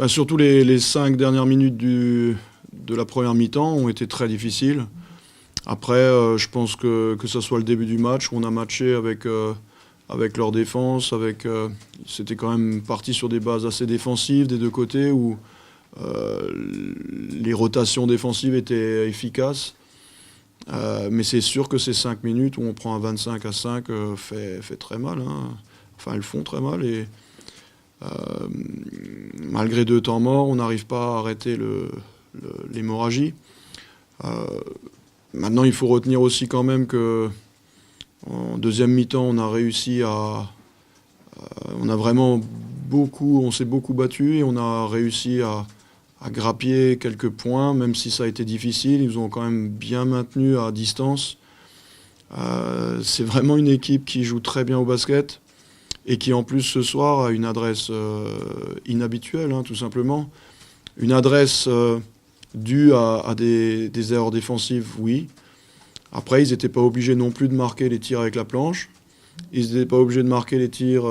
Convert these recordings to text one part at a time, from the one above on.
Surtout les 5 dernières minutes de la première mi-temps ont été très difficiles. Après, je pense que ce soit le début du match, où on a matché avec leur défense, c'était quand même parti sur des bases assez défensives des deux côtés, où les rotations défensives étaient efficaces. Mais c'est sûr que ces 5 minutes où on prend un 25-5 fait très mal, hein. Enfin, elles font très mal. Et malgré 2 temps morts, on n'arrive pas à arrêter l'hémorragie. Maintenant, il faut retenir aussi quand même que en deuxième mi-temps, on s'est beaucoup battu et on a réussi à grappiller quelques points, même si ça a été difficile. Ils nous ont quand même bien maintenus à distance. C'est vraiment une équipe qui joue très bien au basket et qui en plus ce soir a une adresse inhabituelle, hein, tout simplement. Une adresse due à des erreurs défensives, oui. Après, ils n'étaient pas obligés non plus de marquer les tirs avec la planche. Ils n'étaient pas obligés de marquer les tirs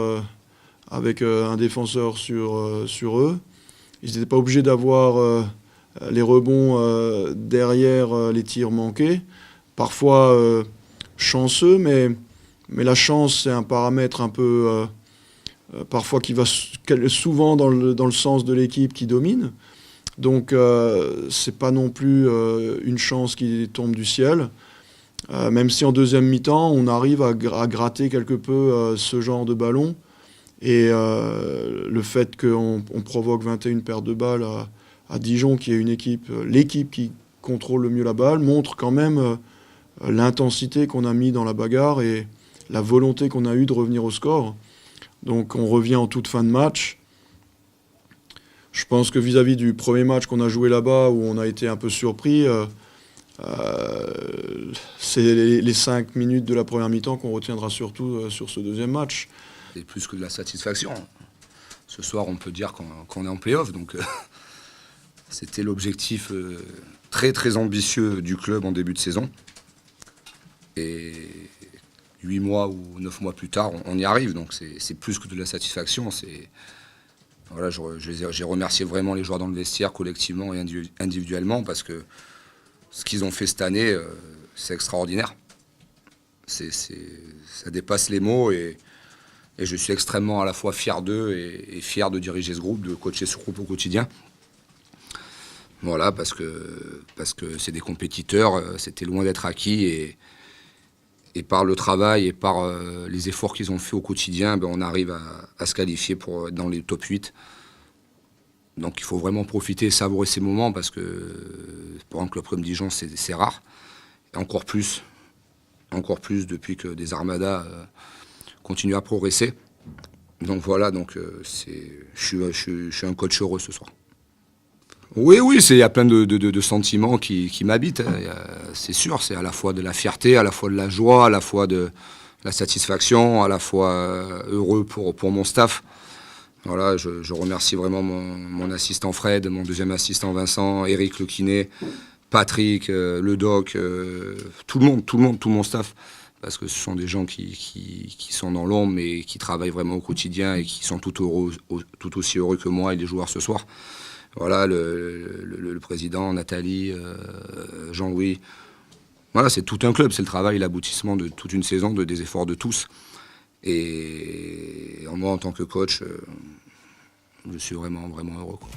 avec un défenseur sur eux. Ils n'étaient pas obligés d'avoir les rebonds derrière les tirs manqués. Parfois chanceux, mais la chance, c'est un paramètre un peu parfois qui va souvent dans le sens de l'équipe qui domine. Donc c'est pas non plus une chance qui tombe du ciel. Même si en deuxième mi-temps, on arrive à gratter quelque peu ce genre de ballon. Et le fait qu'on provoque 21 pertes de balles à Dijon, qui est l'équipe qui contrôle le mieux la balle, montre quand même l'intensité qu'on a mis dans la bagarre et la volonté qu'on a eue de revenir au score. Donc on revient en toute fin de match. Je pense que vis-à-vis du premier match qu'on a joué là-bas, où on a été un peu surpris, c'est les 5 minutes de la première mi-temps qu'on retiendra surtout sur ce deuxième match. C'est plus que de la satisfaction. Ce soir, on peut dire qu'on est en play-off. Donc, c'était l'objectif très très ambitieux du club en début de saison. Et 8 mois ou 9 mois plus tard, on y arrive. Donc, c'est plus que de la satisfaction. Voilà, j'ai remercié vraiment les joueurs dans le vestiaire, collectivement et individuellement, parce que ce qu'ils ont fait cette année, c'est extraordinaire. Ça dépasse les mots et je suis extrêmement à la fois fier d'eux et fier de diriger ce groupe, de coacher ce groupe au quotidien. Voilà, parce que c'est des compétiteurs, c'était loin d'être acquis et par le travail et par les efforts qu'ils ont fait au quotidien, on arrive à se qualifier pour être dans les top 8. Donc il faut vraiment profiter et savourer ces moments parce que pour un club comme Dijon, c'est rare. Et encore plus depuis que des armadas continuent à progresser. Donc voilà, je suis un coach heureux ce soir. Oui, il y a plein de sentiments qui m'habitent. Hein. C'est sûr, c'est à la fois de la fierté, à la fois de la joie, à la fois de la satisfaction, à la fois heureux pour mon staff. Voilà, je remercie vraiment mon assistant Fred, mon deuxième assistant Vincent, Eric le kiné, Patrick, le doc, tout mon staff. Parce que ce sont des gens qui sont dans l'ombre, mais qui travaillent vraiment au quotidien et qui sont tout aussi heureux que moi et les joueurs ce soir. Voilà, le président, Nathalie, Jean-Louis. Voilà, c'est tout un club, c'est le travail, l'aboutissement de toute une saison, des efforts de tous. Et moi, en tant que coach, je suis vraiment, vraiment heureux, quoi.